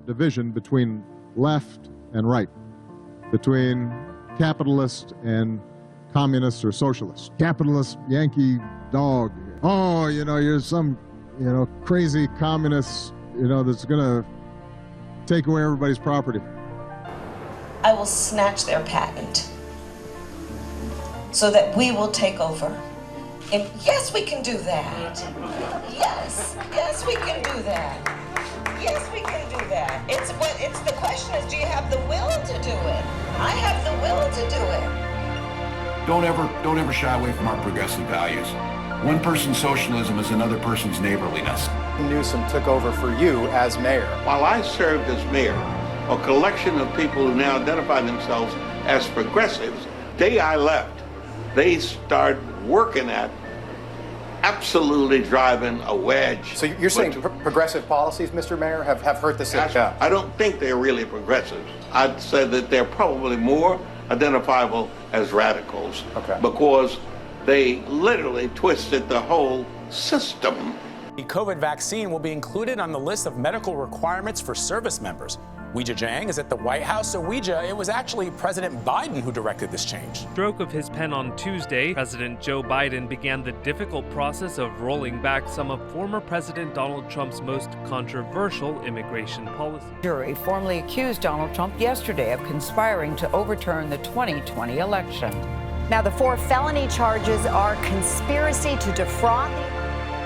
division between left and right, between capitalist and communist or socialist. Capitalist Yankee dog. Oh, you're some, crazy communist, that's gonna take away everybody's property. I will snatch their patent so that we will take over. And yes, we can do that. Yes, we can do that. Yes, we can do that. It's the question is, do you have the will to do it? I have the will to do it. Don't ever shy away from our progressive values. One person's socialism is another person's neighborliness. Newsom took over for you as mayor. While I served as mayor, a collection of people who now identify themselves as progressives, day I left, they started working at absolutely driving a wedge. So you're saying progressive policies, Mr. Mayor, have hurt the city? I don't think they're really progressives. I'd say that they're probably more identifiable as radicals, because they literally twisted the whole system. The COVID vaccine will be included on the list of medical requirements for service members. Weijia Jiang is at the White House, so Weijia, it was actually President Biden who directed this change. Stroke of his pen on Tuesday, President Joe Biden began the difficult process of rolling back some of former President Donald Trump's most controversial immigration policies. Jury formally accused Donald Trump yesterday of conspiring to overturn the 2020 election. Now, the 4 felony charges are conspiracy to defraud.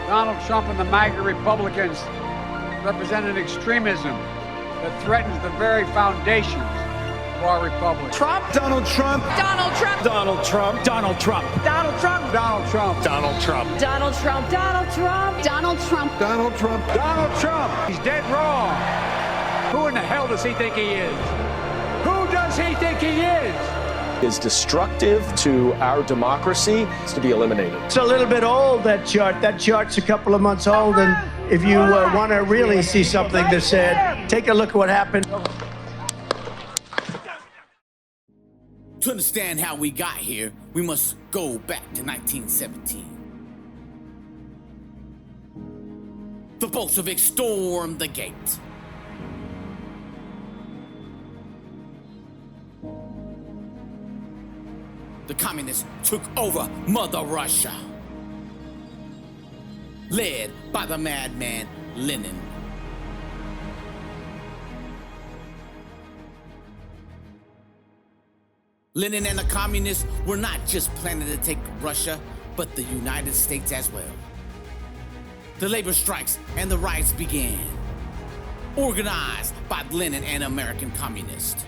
Donald Trump and the MAGA Republicans represent an extremism that threatens the very foundations of our republic. Trump, Donald Trump, Donald Trump, Donald Trump, Donald Trump, Donald Trump, Donald Trump, Donald Trump, Donald Trump, Donald Trump, Donald Trump, Donald Trump, Donald Trump. He's dead wrong. Who in the hell does he think he is? Who does he think he is destructive to our democracy. It's to be eliminated. It's a little bit old, that chart. That chart's a couple of months old, and if you want to really see something that said, take a look at what happened. To understand how we got here, we must go back to 1917. The Bolsheviks stormed the gate. The communists took over Mother Russia, led by the madman Lenin. Lenin and the communists were not just planning to take Russia, but the United States as well. The labor strikes and the riots began, organized by Lenin and American communists.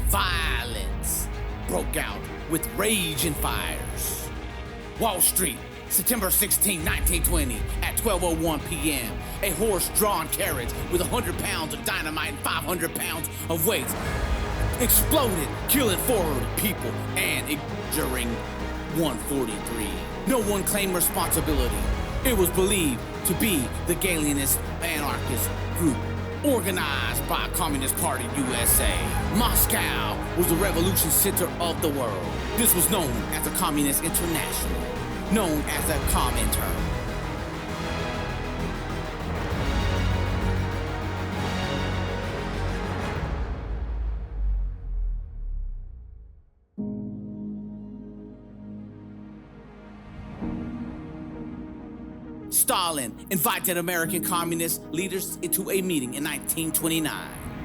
Violence broke out with rage and fires. Wall Street, September 16, 1920, at 12:01 p.m., a horse-drawn carriage with 100 pounds of dynamite and 500 pounds of weight exploded, killing 4 people and injuring 143. No one claimed responsibility. It was believed to be the Galenist anarchist group organized by Communist Party USA. Moscow was the revolution center of the world. This was known as the Communist International, known as the Comintern. Stalin invited American communist leaders into a meeting in 1929.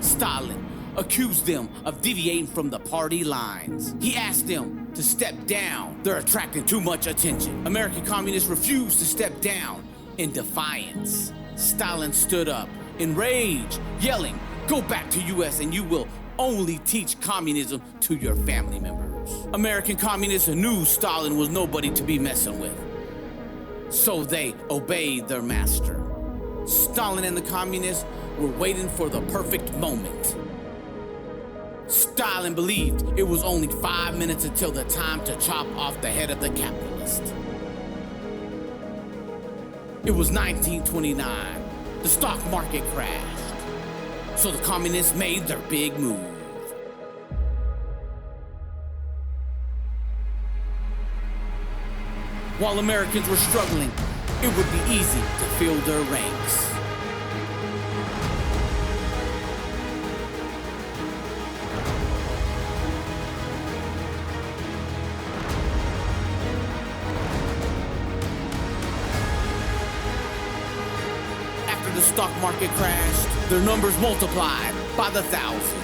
Stalin accused them of deviating from the party lines. He asked them to step down. They're attracting too much attention. American communists refused to step down in defiance. Stalin stood up, enraged, yelling, "Go back to US and you will only teach communism to your family members." American communists knew Stalin was nobody to be messing with, so they obeyed their master. Stalin and the communists were waiting for the perfect moment. Stalin believed it was only 5 minutes until the time to chop off the head of the capitalist. It was 1929. The stock market crashed, so the communists made their big move. While Americans were struggling, it would be easy to fill their ranks. stock market crashed, their numbers multiplied by the thousands.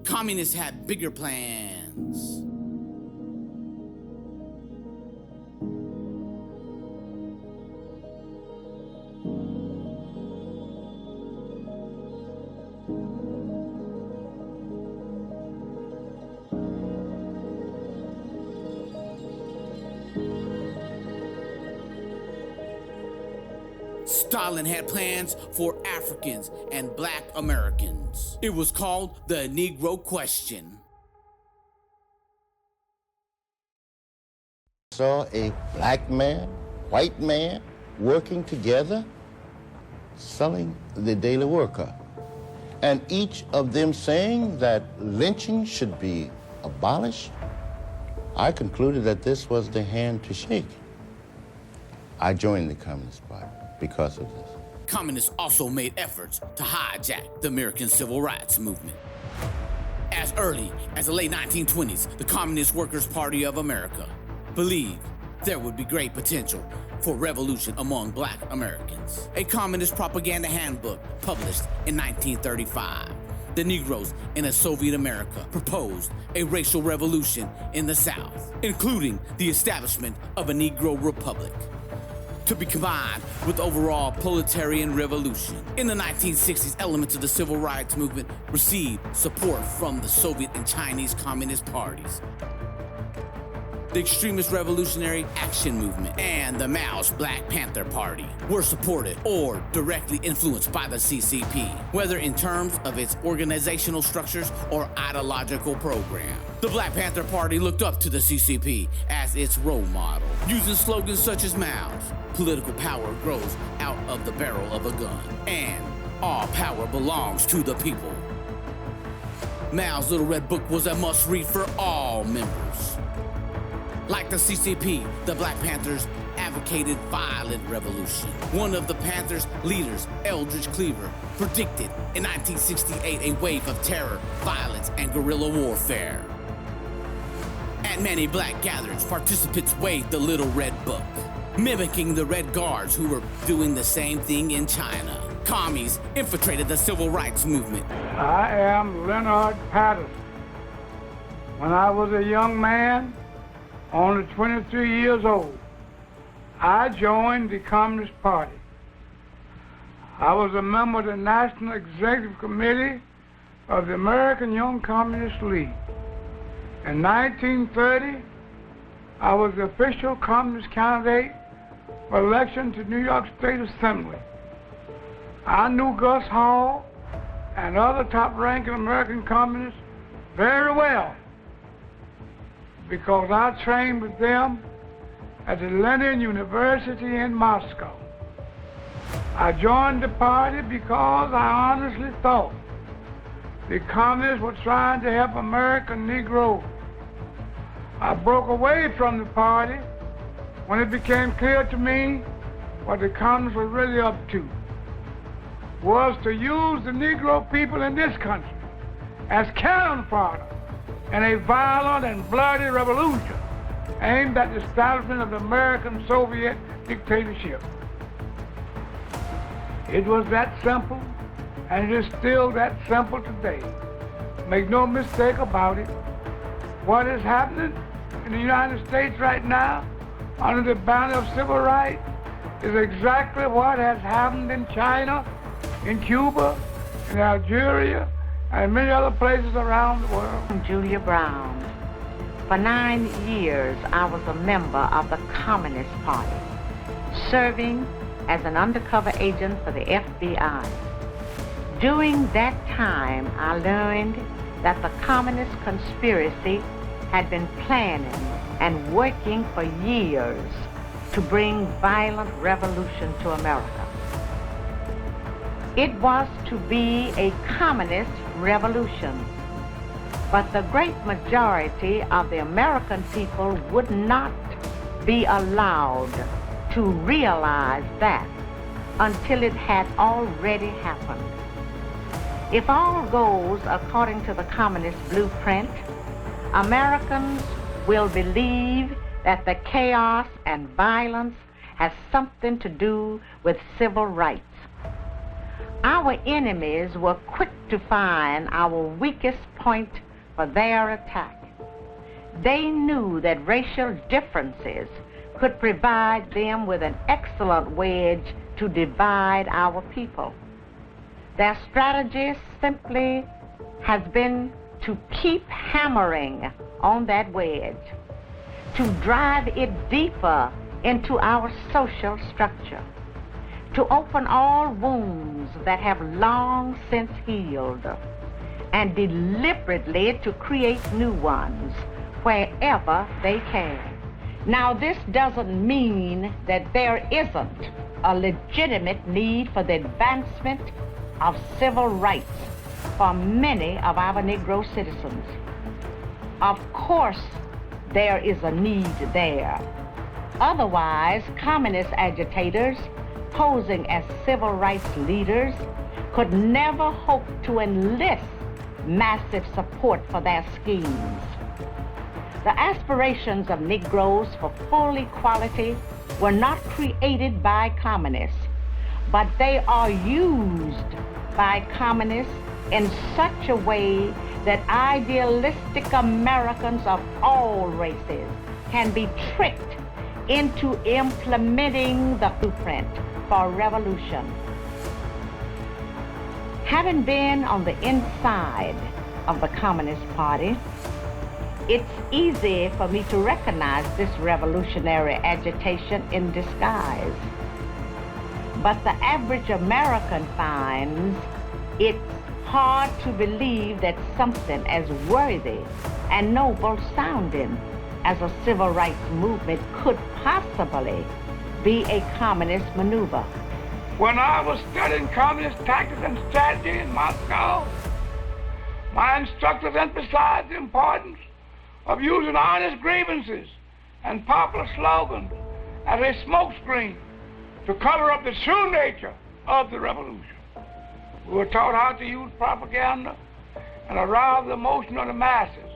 Communists had bigger plans. Stalin had plans for Africans and black Americans. It was called the Negro Question. Saw a black man, white man, working together, selling the Daily Worker. And each of them saying that lynching should be abolished. I concluded that this was the hand to shake. I joined the Communist Party because of this. Communists also made efforts to hijack the American Civil Rights Movement. As early as the late 1920s, the Communist Workers' Party of America believed there would be great potential for revolution among black Americans. A communist propaganda handbook published in 1935. The Negroes in a Soviet America proposed a racial revolution in the South, including the establishment of a Negro Republic, to be combined with overall proletarian revolution. In the 1960s, elements of the civil rights movement received support from the Soviet and Chinese Communist parties. The Extremist Revolutionary Action Movement and the Mao's Black Panther Party were supported or directly influenced by the CCP, whether in terms of its organizational structures or ideological program. The Black Panther Party looked up to the CCP as its role model, using slogans such as Mao's "Political power grows out of the barrel of a gun," and "All power belongs to the people." Mao's Little Red Book was a must-read for all members. Like the CCP, the Black Panthers advocated violent revolution. One of the Panthers' leaders, Eldridge Cleaver, predicted in 1968 a wave of terror, violence, and guerrilla warfare. At many black gatherings, participants waved the Little Red Book, mimicking the Red Guards who were doing the same thing in China. Commies infiltrated the civil rights movement. I am Leonard Patterson. When I was a young man, only 23 years old, I joined the Communist Party. I was a member of the National Executive Committee of the American Young Communist League. In 1930, I was the official communist candidate for election to New York State Assembly. I knew Gus Hall and other top-ranking American communists very well, because I trained with them at the Lenin University in Moscow. I joined the party because I honestly thought the communists were trying to help American Negroes. I broke away from the party when it became clear to me what the communists were really up to was to use the Negro people in this country as cannon fodder in a violent and bloody revolution aimed at the establishment of the American Soviet dictatorship. It was that simple, and it is still that simple today. Make no mistake about it. What is happening in the United States right now under the banner of civil rights is exactly what has happened in China, in Cuba, in Algeria, and many other places around the world. I'm Julia Brown. For 9 years, I was a member of the Communist Party, serving as an undercover agent for the FBI. During that time, I learned that the communist conspiracy had been planning and working for years to bring violent revolution to America. It was to be a communist revolution, but the great majority of the American people would not be allowed to realize that until it had already happened. If all goes according to the communist blueprint, Americans will believe that the chaos and violence has something to do with civil rights. Our enemies were quick to find our weakest point for their attack. They knew that racial differences could provide them with an excellent wedge to divide our people. Their strategy simply has been to keep hammering on that wedge, to drive it deeper into our social structure, to open all wounds that have long since healed, and deliberately to create new ones wherever they can. Now, this doesn't mean that there isn't a legitimate need for the advancement of civil rights for many of our Negro citizens. Of course, there is a need there. Otherwise, communist agitators posing as civil rights leaders could never hope to enlist massive support for their schemes. The aspirations of Negroes for full equality were not created by communists, but they are used by communists in such a way that idealistic Americans of all races can be tricked into implementing the blueprint for revolution. Having been on the inside of the Communist Party, it's easy for me to recognize this revolutionary agitation in disguise. But the average American finds it's hard to believe that something as worthy and noble sounding as a civil rights movement could possibly be a communist maneuver. When I was studying communist tactics and strategy in Moscow, my instructors emphasized the importance of using honest grievances and popular slogans as a smokescreen to cover up the true nature of the revolution. We were taught how to use propaganda and arouse the emotion of the masses.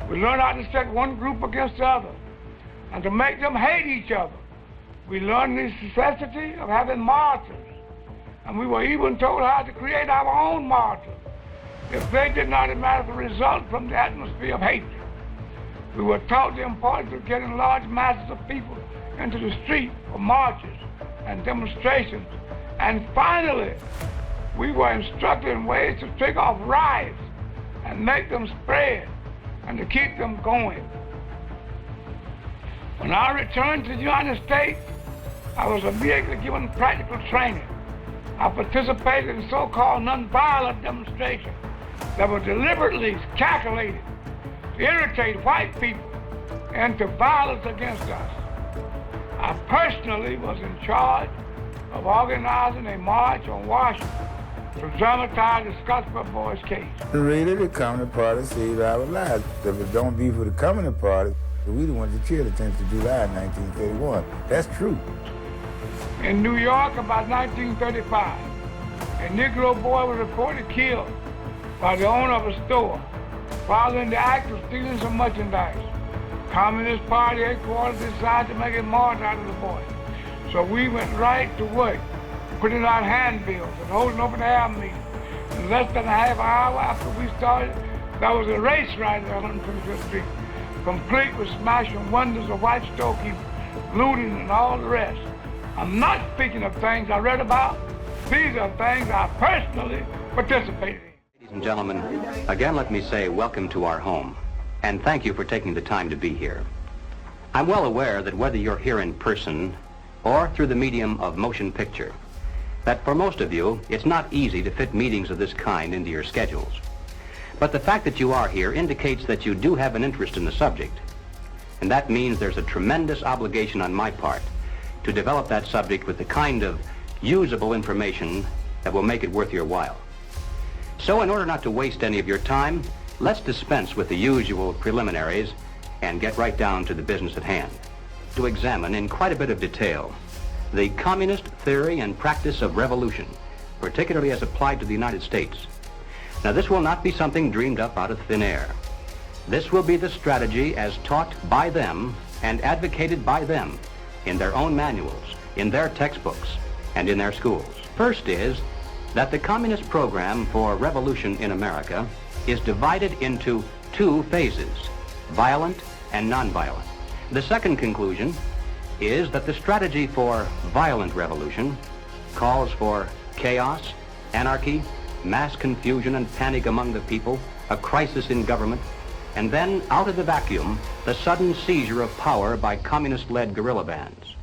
We learned how to set one group against the other and to make them hate each other. We learned the necessity of having martyrs, and we were even told how to create our own martyrs if they did not automatically result from the atmosphere of hatred. We were taught the importance of getting large masses of people into the street for marches and demonstrations. And finally, we were instructed in ways to take off riots and make them spread and to keep them going. When I returned to the United States, I was immediately given practical training. I participated in so-called nonviolent demonstrations that were deliberately calculated to irritate white people into violence against us. I personally was in charge of organizing a march on Washington to dramatize the Scottsboro Boys case. Really, the Communist Party saved our lives. If it don't be for the Communist Party, we the ones that killed the 10th of July in 1931. That's true. In New York, about 1935, a Negro boy was reported killed by the owner of a store following the act of stealing some merchandise. Communist Party headquarters decided to make a march out of the boy. So we went right to work, putting out handbills and holding open air meetings. In less than a half hour after we started, there was a race right there on 125th Street, complete with smashing windows of white storekeepers, looting and all the rest. I'm not speaking of things I read about. These are things I personally participated in. Ladies and gentlemen, again let me say welcome to our home, and thank you for taking the time to be here. I'm well aware that whether you're here in person or through the medium of motion picture. That for most of you, it's not easy to fit meetings of this kind into your schedules. But the fact that you are here indicates that you do have an interest in the subject. And that means there's a tremendous obligation on my part to develop that subject with the kind of usable information that will make it worth your while. So in order not to waste any of your time, let's dispense with the usual preliminaries and get right down to the business at hand. To examine in quite a bit of detail the communist theory and practice of revolution, particularly as applied to the United States. Now, this will not be something dreamed up out of thin air. This will be the strategy as taught by them and advocated by them in their own manuals, in their textbooks, and in their schools. First is that the communist program for revolution in America is divided into two phases, violent and nonviolent. The second conclusion is that the strategy for violent revolution calls for chaos, anarchy, mass confusion and panic among the people, a crisis in government, and then, out of the vacuum, the sudden seizure of power by communist-led guerrilla bands.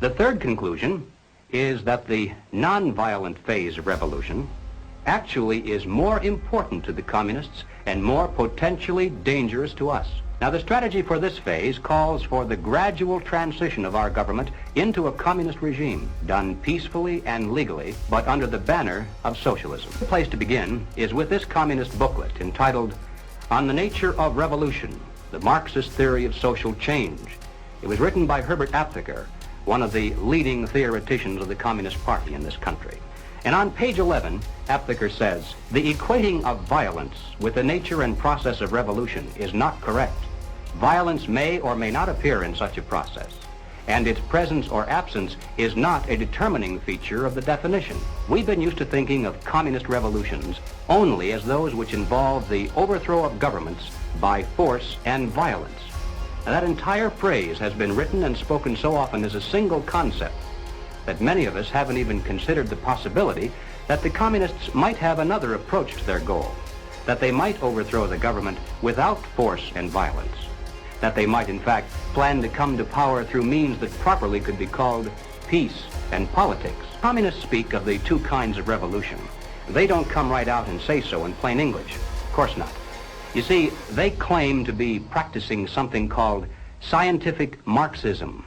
The third conclusion is that the non-violent phase of revolution actually is more important to the communists and more potentially dangerous to us. Now, the strategy for this phase calls for the gradual transition of our government into a communist regime, done peacefully and legally, but under the banner of socialism. The place to begin is with this communist booklet entitled On the Nature of Revolution, the Marxist Theory of Social Change. It was written by Herbert Aptheker, one of the leading theoreticians of the Communist Party in this country. And on page 11, Aptheker says, the equating of violence with the nature and process of revolution is not correct. Violence may or may not appear in such a process, and its presence or absence is not a determining feature of the definition. We've been used to thinking of communist revolutions only as those which involve the overthrow of governments by force and violence. Now, that entire phrase has been written and spoken so often as a single concept that many of us haven't even considered the possibility that the communists might have another approach to their goal, that they might overthrow the government without force and violence, that they might in fact plan to come to power through means that properly could be called peace and politics. Communists speak of the two kinds of revolution. They don't come right out and say so in plain English. Of course not. You see, they claim to be practicing something called scientific Marxism.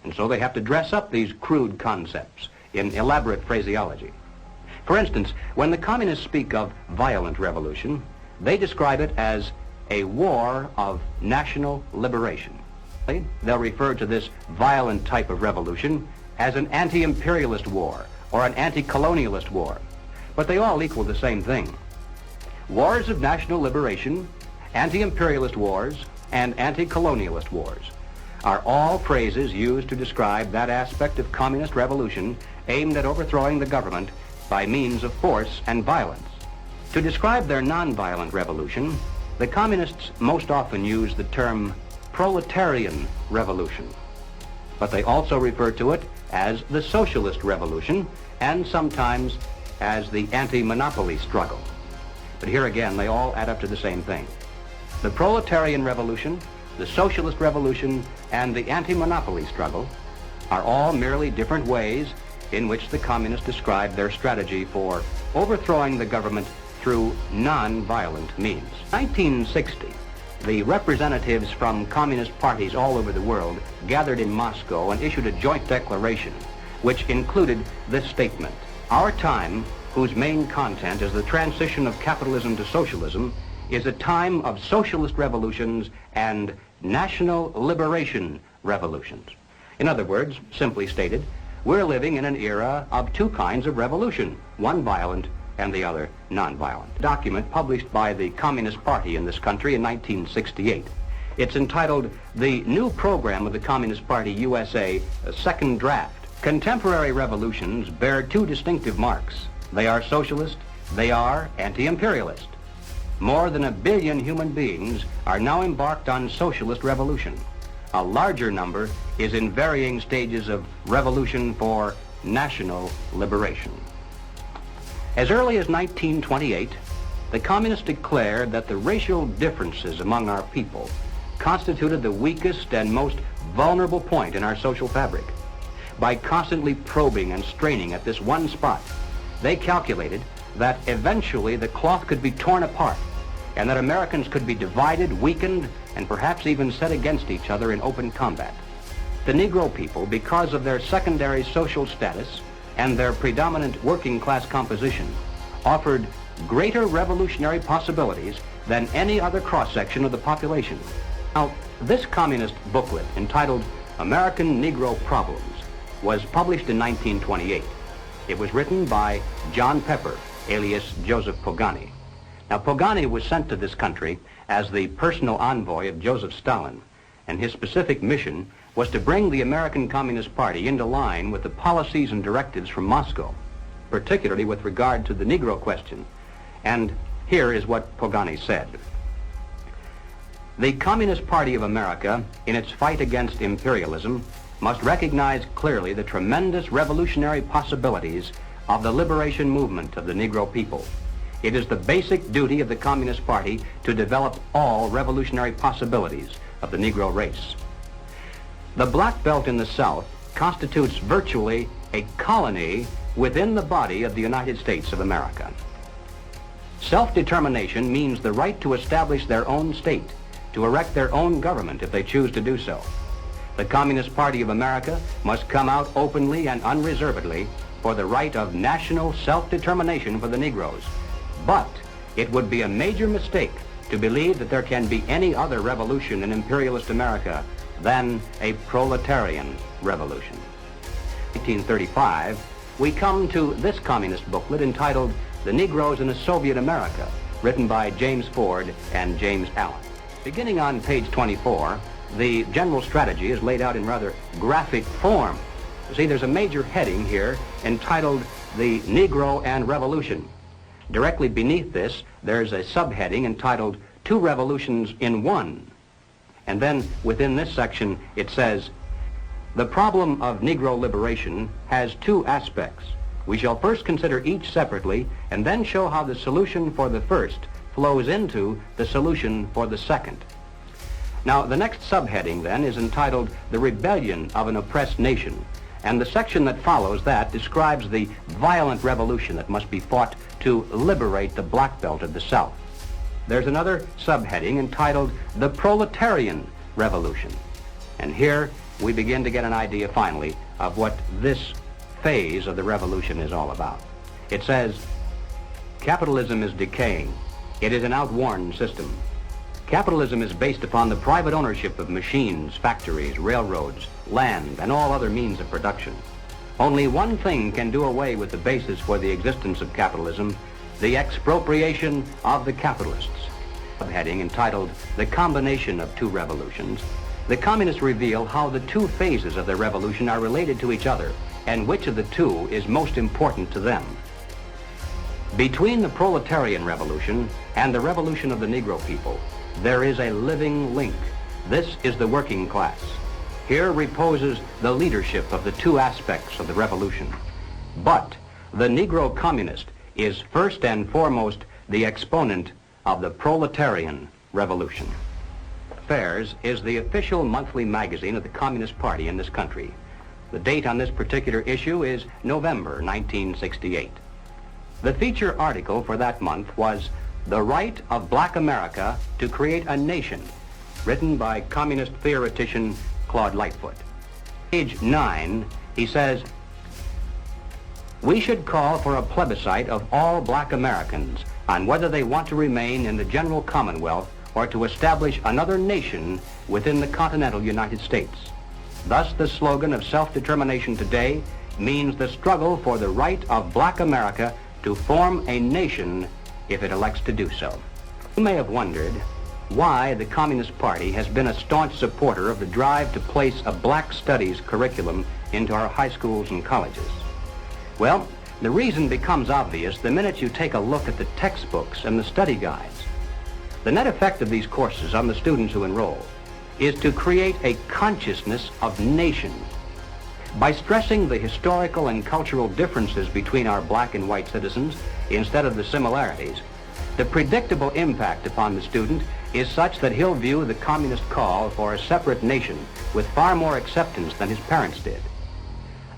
And so they have to dress up these crude concepts in elaborate phraseology. For instance, when the communists speak of violent revolution, they describe it as a war of national liberation. They'll refer to this violent type of revolution as an anti-imperialist war or an anti-colonialist war. But they all equal the same thing. Wars of national liberation, anti-imperialist wars, and anti-colonialist wars are all phrases used to describe that aspect of communist revolution aimed at overthrowing the government by means of force and violence. To describe their nonviolent revolution, the communists most often use the term proletarian revolution, but they also refer to it as the socialist revolution and sometimes as the anti-monopoly struggle. But here again, they all add up to the same thing. The proletarian revolution, the socialist revolution, and the anti-monopoly struggle are all merely different ways in which the communists describe their strategy for overthrowing the government through non-violent means. In 1960, the representatives from communist parties all over the world gathered in Moscow and issued a joint declaration which included this statement: our time, whose main content is the transition of capitalism to socialism, is a time of socialist revolutions and national liberation revolutions. In other words, simply stated, we're living in an era of two kinds of revolution, one violent and the other nonviolent. A document published by the Communist Party in this country in 1968. It's entitled The New Program of the Communist Party USA, Second Draft. Contemporary revolutions bear two distinctive marks. They are socialist, they are anti-imperialist. More than 1 billion human beings are now embarked on socialist revolution. A larger number is in varying stages of revolution for national liberation. As early as 1928, the communists declared that the racial differences among our people constituted the weakest and most vulnerable point in our social fabric. By constantly probing and straining at this one spot, they calculated that eventually the cloth could be torn apart and that Americans could be divided, weakened, and perhaps even set against each other in open combat. The Negro people, because of their secondary social status and their predominant working class composition, offered greater revolutionary possibilities than any other cross-section of the population. Now, this communist booklet, entitled American Negro Problems, was published in 1928. It was written by John Pepper, alias Joseph Pogany. Now, Pogany was sent to this country as the personal envoy of Joseph Stalin, and his specific mission was to bring the American Communist Party into line with the policies and directives from Moscow, particularly with regard to the Negro question. And here is what Pogany said. The Communist Party of America, in its fight against imperialism, must recognize clearly the tremendous revolutionary possibilities of the liberation movement of the Negro people. It is the basic duty of the Communist Party to develop all revolutionary possibilities of the Negro race. The Black Belt in the South constitutes virtually a colony within the body of the United States of America. Self-determination means the right to establish their own state, to erect their own government if they choose to do so. The Communist Party of America must come out openly and unreservedly for the right of national self-determination for the Negroes. But it would be a major mistake to believe that there can be any other revolution in imperialist America than a proletarian revolution. In 1935, we come to this communist booklet entitled The Negroes in a Soviet America, written by James Ford and James Allen. Beginning on page 24, the general strategy is laid out in rather graphic form. You see, there's a major heading here entitled The Negro and Revolution. Directly beneath this, there's a subheading entitled Two Revolutions in One. And then within this section, it says, the problem of Negro liberation has two aspects. We shall first consider each separately and then show how the solution for the first flows into the solution for the second. Now, the next subheading then is entitled The Rebellion of an Oppressed Nation, and the section that follows that describes the violent revolution that must be fought to liberate the Black Belt of the South. There's another subheading entitled The Proletarian Revolution, and here we begin to get an idea finally of what this phase of the revolution is all about. It says, capitalism is decaying. It is an outworn system. Capitalism is based upon the private ownership of machines, factories, railroads, land, and all other means of production. Only one thing can do away with the basis for the existence of capitalism, the expropriation of the capitalists. Subheading entitled The Combination of Two Revolutions, the communists reveal how the two phases of their revolution are related to each other and which of the two is most important to them. Between the proletarian revolution and the revolution of the Negro people, there is a living link. This is the working class. Here reposes the leadership of the two aspects of the revolution. But the Negro communist is first and foremost the exponent of the proletarian revolution. Affairs is the official monthly magazine of the Communist Party in this country. The date on this particular issue is November 1968. The feature article for that month was The Right of Black America to Create a Nation, written by communist theoretician Claude Lightfoot. Page 9, he says, we should call for a plebiscite of all black Americans on whether they want to remain in the general Commonwealth or to establish another nation within the continental United States. Thus, the slogan of self-determination today means the struggle for the right of black America to form a nation if it elects to do so. You may have wondered why the Communist Party has been a staunch supporter of the drive to place a black studies curriculum into our high schools and colleges. Well, the reason becomes obvious the minute you take a look at the textbooks and the study guides. The net effect of these courses on the students who enroll is to create a consciousness of nation. By stressing the historical and cultural differences between our black and white citizens instead of the similarities, the predictable impact upon the student is such that he'll view the communist call for a separate nation with far more acceptance than his parents did.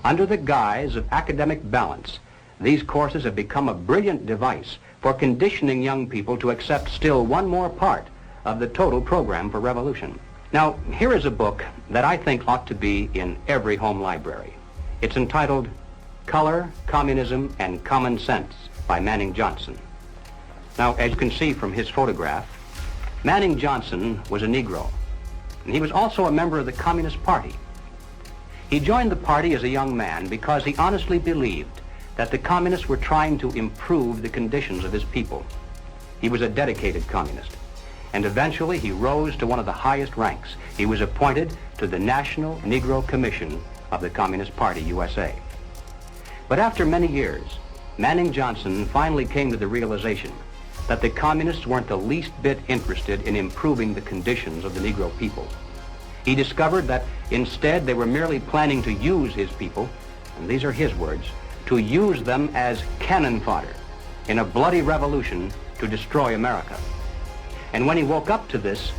Under the guise of academic balance, these courses have become a brilliant device for conditioning young people to accept still one more part of the total program for revolution. Now, here is a book that I think ought to be in every home library. It's entitled Color, Communism, and Common Sense by Manning Johnson. Now, as you can see from his photograph, Manning Johnson was a Negro, and he was also a member of the Communist Party. He joined the party as a young man because he honestly believed that the communists were trying to improve the conditions of his people. He was a dedicated communist, and eventually he rose to one of the highest ranks. He was appointed to the National Negro Commission of the Communist Party, USA. But after many years, Manning Johnson finally came to the realization that the communists weren't the least bit interested in improving the conditions of the Negro people. He discovered that instead they were merely planning to use his people, and these are his words, to use them as cannon fodder in a bloody revolution to destroy America. And when he woke up to this,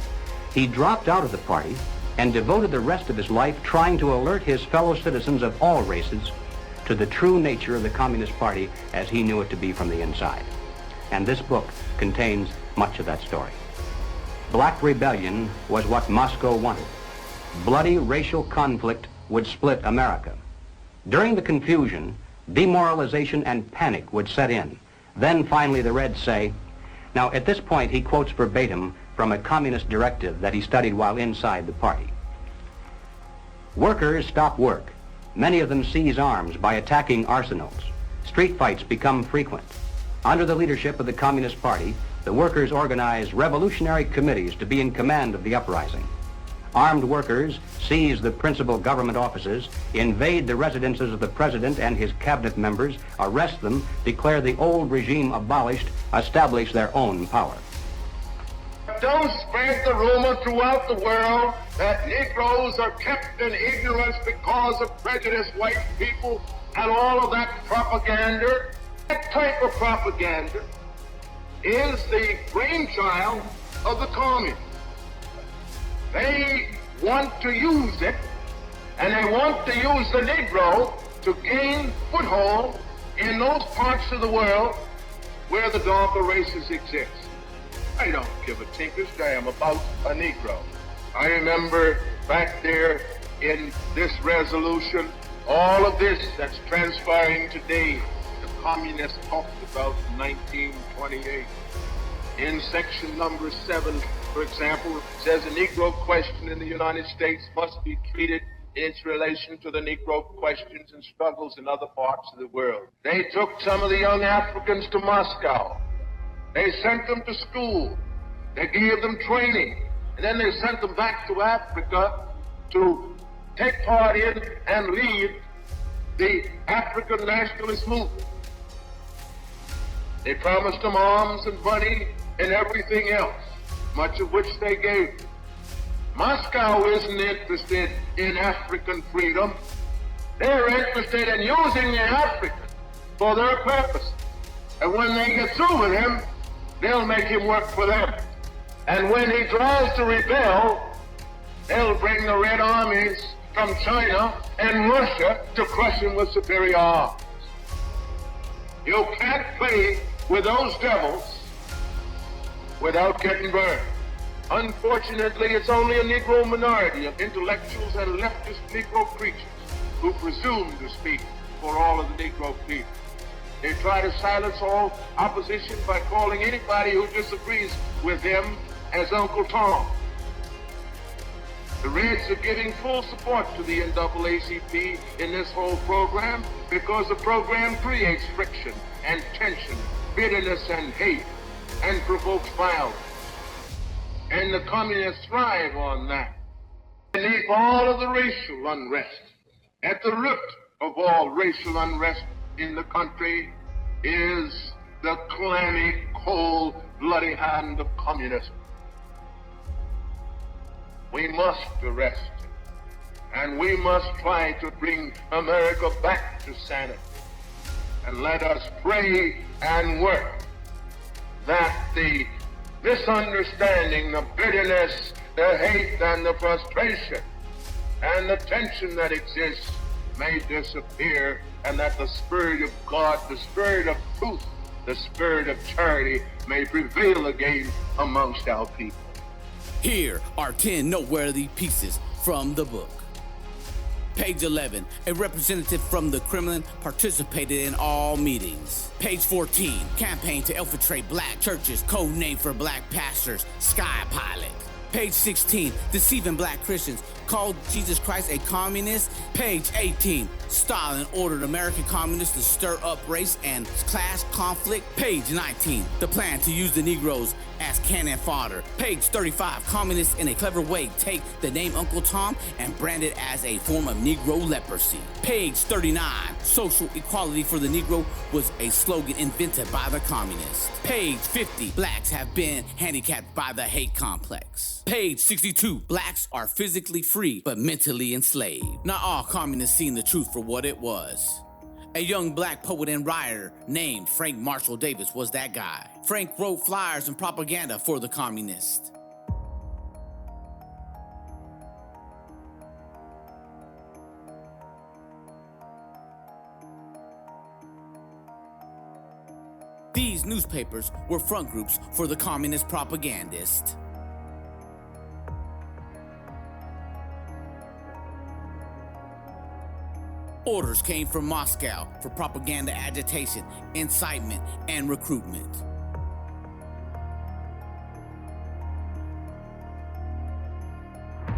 he dropped out of the party and devoted the rest of his life trying to alert his fellow citizens of all races to the true nature of the Communist Party as he knew it to be from the inside. And this book contains much of that story. Black rebellion was what Moscow wanted. Bloody racial conflict would split America. During the confusion, demoralization and panic would set in. Then finally the Reds say, now at this point he quotes verbatim from a communist directive that he studied while inside the party. Workers stop work. Many of them seize arms by attacking arsenals. Street fights become frequent. Under the leadership of the Communist Party, the workers organize revolutionary committees to be in command of the uprising. Armed workers seize the principal government offices, invade the residences of the president and his cabinet members, arrest them, declare the old regime abolished, establish their own power. Don't spread the rumor throughout the world that Negroes are kept in ignorance because of prejudiced white people and all of that propaganda. That type of propaganda is the brainchild of the communists. They want to use it, and they want to use the Negro to gain foothold in those parts of the world where the darker races exist. I don't give a tinker's damn about a Negro. I remember back there in this resolution, all of this that's transpiring today, the communists talked about in 1928. In section number 7, for example, it says the Negro question in the United States must be treated in its relation to the Negro questions and struggles in other parts of the world. They took some of the young Africans to Moscow. They sent them to school. They gave them training. And then they sent them back to Africa to take part in and lead the African nationalist movement. They promised them arms and money and everything else, much of which they gave. Moscow isn't interested in African freedom. They're interested in using the African for their purpose. And when they get through with him, they'll make him work for them. And when he tries to rebel, they'll bring the Red Armies from China and Russia to crush him with superior arms. You can't play with those devils without getting burned. Unfortunately, it's only a Negro minority of intellectuals and leftist Negro preachers who presume to speak for all of the Negro people. They try to silence all opposition by calling anybody who disagrees with them as Uncle Tom. The Reds are giving full support to the NAACP in this whole program because the program creates friction and tension, bitterness and hate, and provokes violence. And the communists thrive on that. Beneath all of the racial unrest, at the root of all racial unrest in the country is the clammy, cold, bloody hand of communism. We must arrest it, and we must try to bring America back to sanity. And let us pray and work that the misunderstanding, the bitterness, the hate, and the frustration, and the tension that exists may disappear, and that the Spirit of God, the Spirit of truth, the Spirit of charity may prevail again amongst our people. Here are 10 noteworthy pieces from the book. Page 11, a representative from the Kremlin participated in all meetings. Page 14, campaign to infiltrate black churches, code name for black pastors, Sky Pilot. Page 16, deceiving black Christians, called Jesus Christ a communist. Page 18, Stalin ordered American communists to stir up race and class conflict. Page 19, the plan to use the Negroes as cannon fodder. Page 35, communists in a clever way take the name Uncle Tom and brand it as a form of Negro leprosy. Page 39, social equality for the Negro was a slogan invented by the communists. Page 50, blacks have been handicapped by the hate complex. Page 62, blacks are physically free but mentally enslaved. Not all communists seen the truth for what it was. A young black poet and writer named Frank Marshal Davis was that guy. Frank wrote flyers and propaganda for the communists. These newspapers were front groups for the communist propagandist. Orders came from Moscow for propaganda agitation, incitement, and recruitment.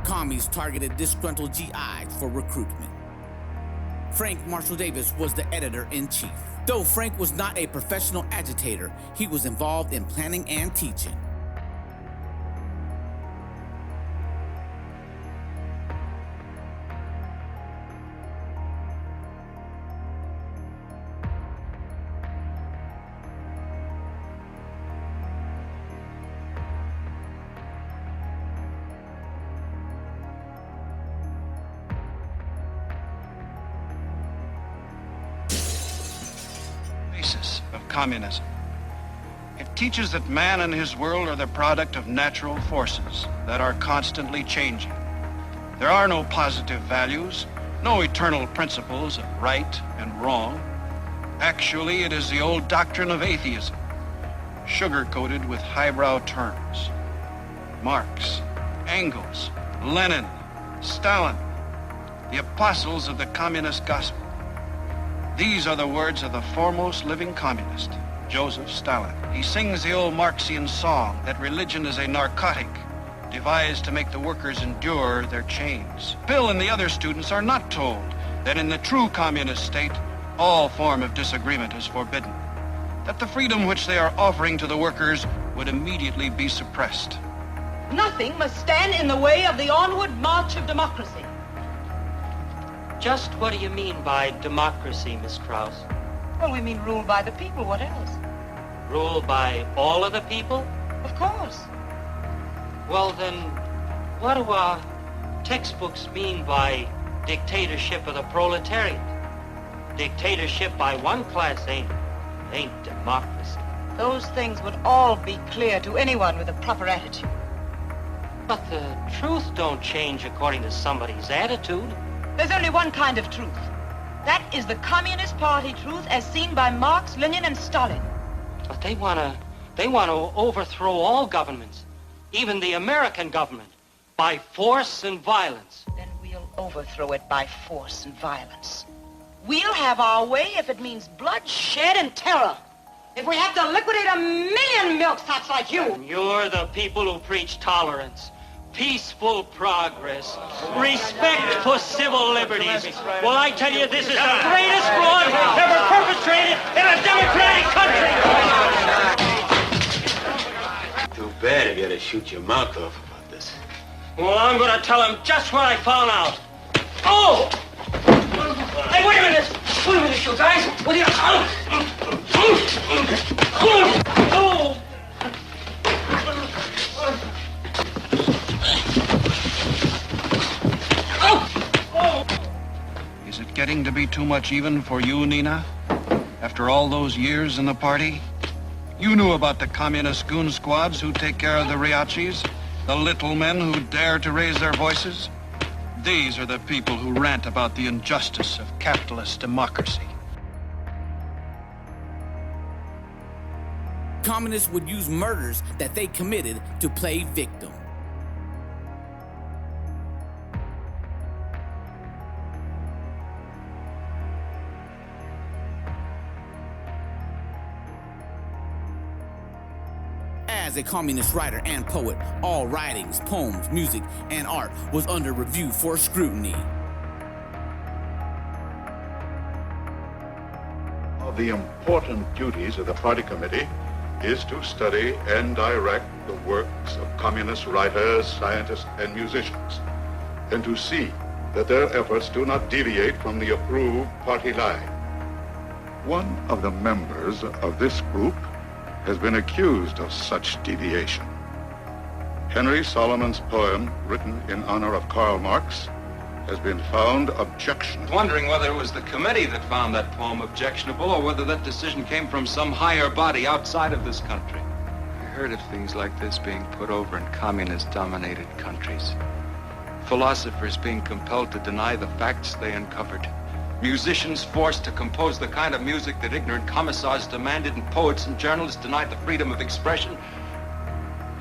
Commies targeted disgruntled GIs for recruitment. Frank Marshal Davis was the editor-in-chief. Though Frank was not a professional agitator, he was involved in planning and teaching. Of communism. It teaches that man and his world are the product of natural forces that are constantly changing. There are no positive values, no eternal principles of right and wrong. Actually, it is the old doctrine of atheism, sugar-coated with highbrow terms. Marx, Engels, Lenin, Stalin, the apostles of the communist gospel. These are the words of the foremost living communist, Joseph Stalin. He sings the old Marxian song that religion is a narcotic devised to make the workers endure their chains. Bill and the other students are not told that in the true communist state, all form of disagreement is forbidden, that the freedom which they are offering to the workers would immediately be suppressed. Nothing must stand in the way of the onward march of democracy. Just what do you mean by democracy, Miss Krause? Well, we mean rule by the people. What else? Rule by all of the people? Of course. Well, then, what do our textbooks mean by dictatorship of the proletariat? Dictatorship by one class ain't democracy. Those things would all be clear to anyone with a proper attitude. But the truth don't change according to somebody's attitude. There's only one kind of truth. That is the Communist Party truth as seen by Marx, Lenin, and Stalin. But they want to overthrow all governments, even the American government, by force and violence. Then we'll overthrow it by force and violence. We'll have our way if it means bloodshed and terror. If we have to liquidate 1,000,000 milksops like you. And you're the people who preach tolerance, peaceful progress, respect for civil liberties. Well, I tell you, this is the greatest fraud ever perpetrated in a democratic country. Too bad you gotta shoot your mouth off about this. Well, I'm gonna tell him just what I found out. Oh! Hey, wait a minute! Wait a minute, you guys! What are you... Oh! Is it getting to be too much even for you, Nina? After all those years in the party? You knew about the communist goon squads who take care of the Riachis, the little men who dare to raise their voices. These are the people who rant about the injustice of capitalist democracy. Communists would use murders that they committed to play victim. As a communist writer and poet, all writings, poems, music, and art was under review for scrutiny. The important duties of the party committee is to study and direct the works of communist writers, scientists, and musicians, and to see that their efforts do not deviate from the approved party line. One of the members of this group has been accused of such deviation. Henry Solomon's poem, written in honor of Karl Marx, has been found objectionable. Wondering whether it was the committee that found that poem objectionable or whether that decision came from some higher body outside of this country. I heard of things like this being put over in communist-dominated countries. Philosophers being compelled to deny the facts they uncovered. Musicians forced to compose the kind of music that ignorant commissars demanded, and poets and journalists denied the freedom of expression.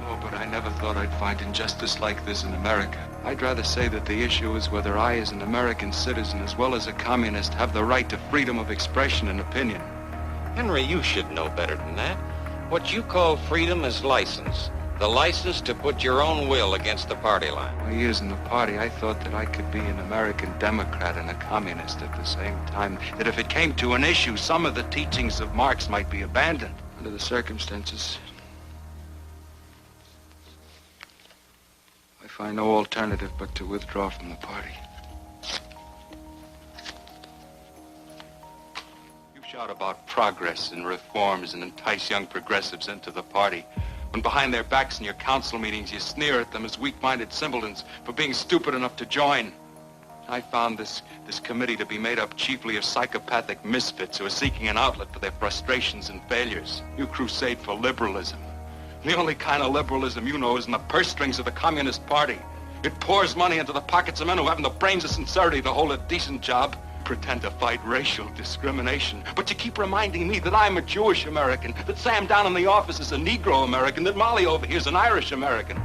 Oh, but I never thought I'd find injustice like this in America. I'd rather say that the issue is whether I, as an American citizen, as well as a communist, have the right to freedom of expression and opinion. Henry, you should know better than that. What you call freedom is license. The license to put your own will against the party line. For years in the party, I thought that I could be an American Democrat and a communist at the same time. That if it came to an issue, some of the teachings of Marx might be abandoned. Under the circumstances, I find no alternative but to withdraw from the party. You shout about progress and reforms and entice young progressives into the party, when behind their backs in your council meetings you sneer at them as weak-minded simpletons for being stupid enough to join. I found this committee to be made up chiefly of psychopathic misfits who are seeking an outlet for their frustrations and failures. You crusade for liberalism. The only kind of liberalism you know is in the purse strings of the Communist Party. It pours money into the pockets of men who haven't the brains or sincerity to hold a decent job. Pretend to fight racial discrimination, but you keep reminding me that I'm a Jewish American, that Sam down in the office is a Negro American, that Molly over here is an Irish American.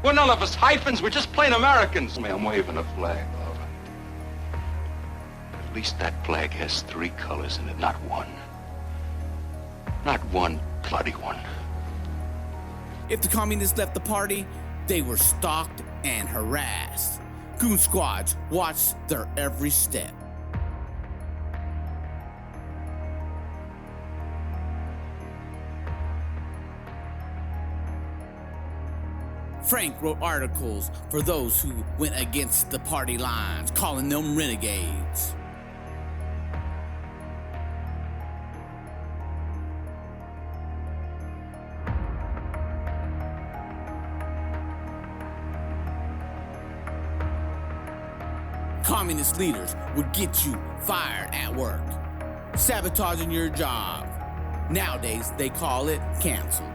We're none of us hyphens, we're just plain Americans. I'm waving a flag, all right. At least that flag has 3 colors in it, not one. Not one bloody one. If the communists left the party, they were stalked and harassed. Goon squads watched their every step. Frank wrote articles for those who went against the party lines, calling them renegades. Communist leaders would get you fired at work, sabotaging your job. Nowadays, they call it canceled.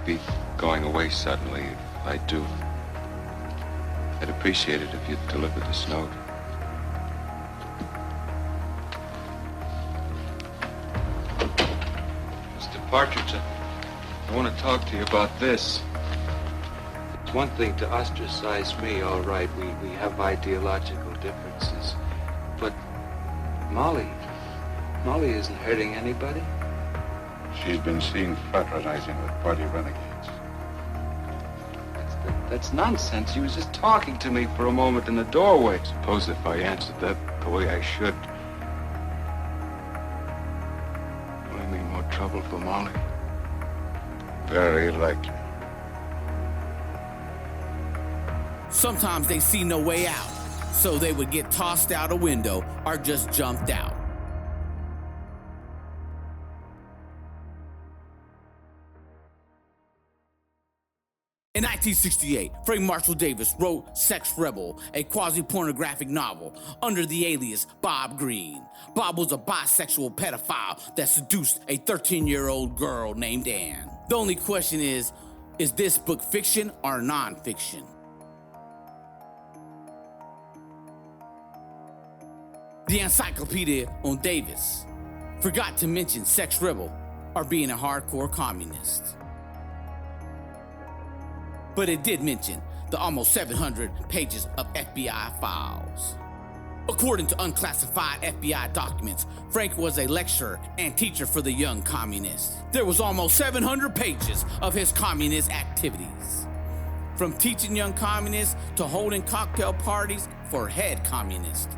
Maybe going away suddenly, if I do. I'd appreciate it if you'd deliver this note. Mr. Partridge, I want to talk to you about this. It's one thing to ostracize me, all right. We have ideological differences. But Molly isn't hurting anybody. She's been seen fraternizing with party renegades. That's nonsense. He was just talking to me for a moment in the doorway. Suppose if I answered that the way I should, will it mean more trouble for Molly? Very likely. Sometimes they see no way out, so they would get tossed out a window or just jumped out. 1968, Frank Marshal Davis wrote Sex Rebel, a quasi-pornographic novel under the alias Bob Green. Bob was a bisexual pedophile that seduced a 13-year-old girl named Ann. The only question is this book fiction or non-fiction? The Encyclopedia on Davis forgot to mention Sex Rebel or being a hardcore communist. But it did mention the almost 700 pages of FBI files. According to unclassified FBI documents, Frank was a lecturer and teacher for the young communists. There was almost 700 pages of his communist activities. From teaching young communists to holding cocktail parties for head communists.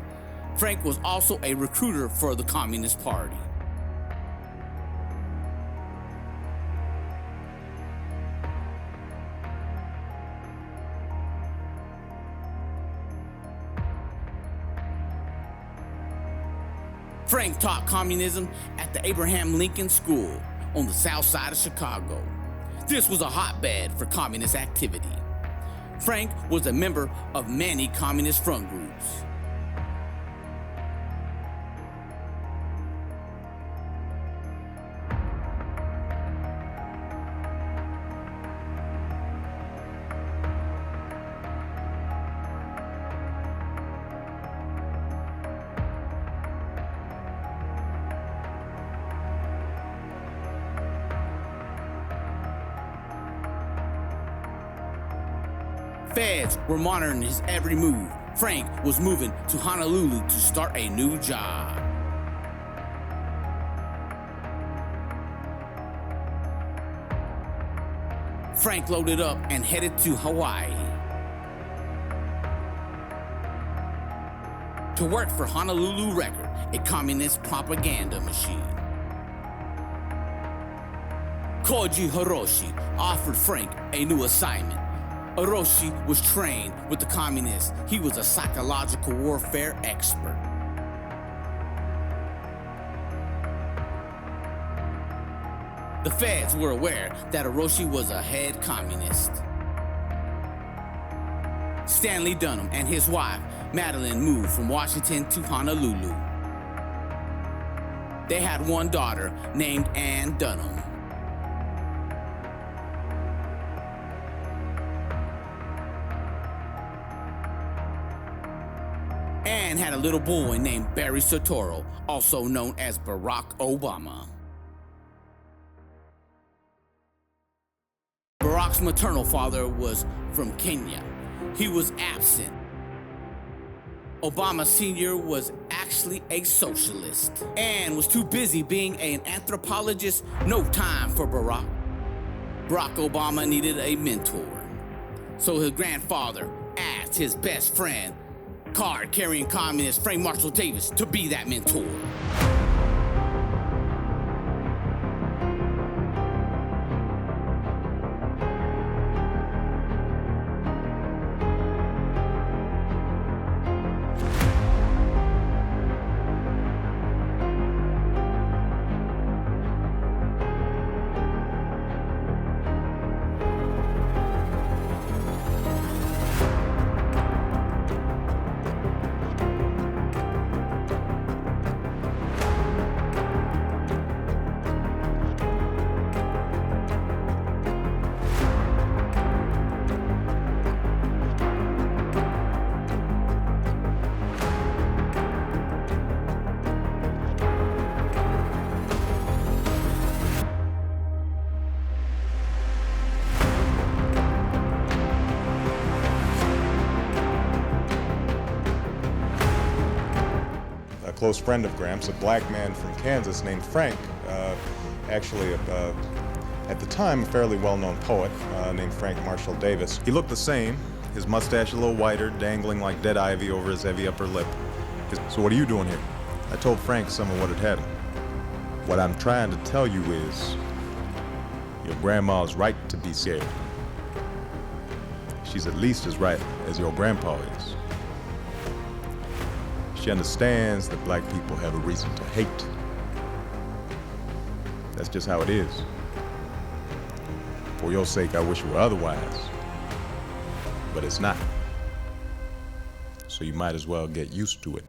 Frank was also a recruiter for the Communist Party. Frank taught communism at the Abraham Lincoln School on the south side of Chicago. This was a hotbed for communist activity. Frank was a member of many communist front groups. Feds were monitoring his every move. Frank was moving to Honolulu to start a new job. Frank loaded up and headed to Hawaii to work for Honolulu Record, a communist propaganda machine. Koji Hiroshi offered Frank a new assignment. Hiroshi was trained with the communists. He was a psychological warfare expert. The feds were aware that Hiroshi was a head communist. Stanley Dunham and his wife, Madeline, moved from Washington to Honolulu. They had one daughter named Ann Dunham. Ann had a little boy named Barry Soetoro, also known as Barack Obama. Barack's maternal father was from Kenya. He was absent. Obama Sr. was actually a socialist. Ann was too busy being an anthropologist, no time for Barack. Barack Obama needed a mentor. So his grandfather asked his best friend, card-carrying communist Frank Marshal Davis, to be that mentor. Close friend of Gramps, a black man from Kansas named Frank, actually at the time a fairly well-known poet named Frank Marshal Davis. He looked the same, his mustache a little whiter, dangling like dead ivy over his heavy upper lip. So what are you doing here? I told Frank some of what had happened. What I'm trying to tell you is, your grandma's right to be scared. She's at least as right as your grandpa is. She understands that black people have a reason to hate. That's just how it is. For your sake, I wish it were otherwise. but it's not. So you might as well get used to it.